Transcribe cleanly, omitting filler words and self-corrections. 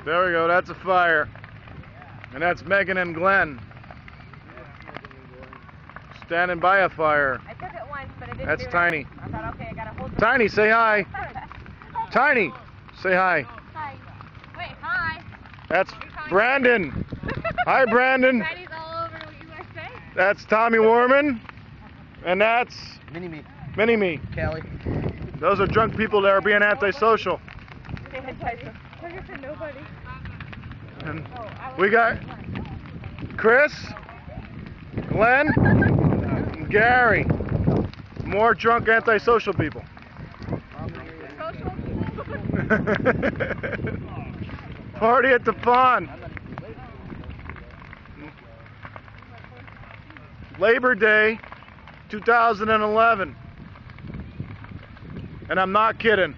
There we go, that's a fire. And that's Megan and Glenn. Standing by a fire. I took it once, but it didn't That's do Tiny. It. I thought, okay, I gotta hold the Tiny, say hi. Tiny, say hi. Hi. Wait, hi. That's Brandon. Hi, Brandon. Tiny's all over USA. That's Tommy Warman. And that's Mini-me. Mini-me. Callie. Those are drunk people that are being antisocial. For nobody. And we got Chris, Glenn, and Gary. More drunk antisocial people. Party at the pond. Labor Day 2011. And I'm not kidding.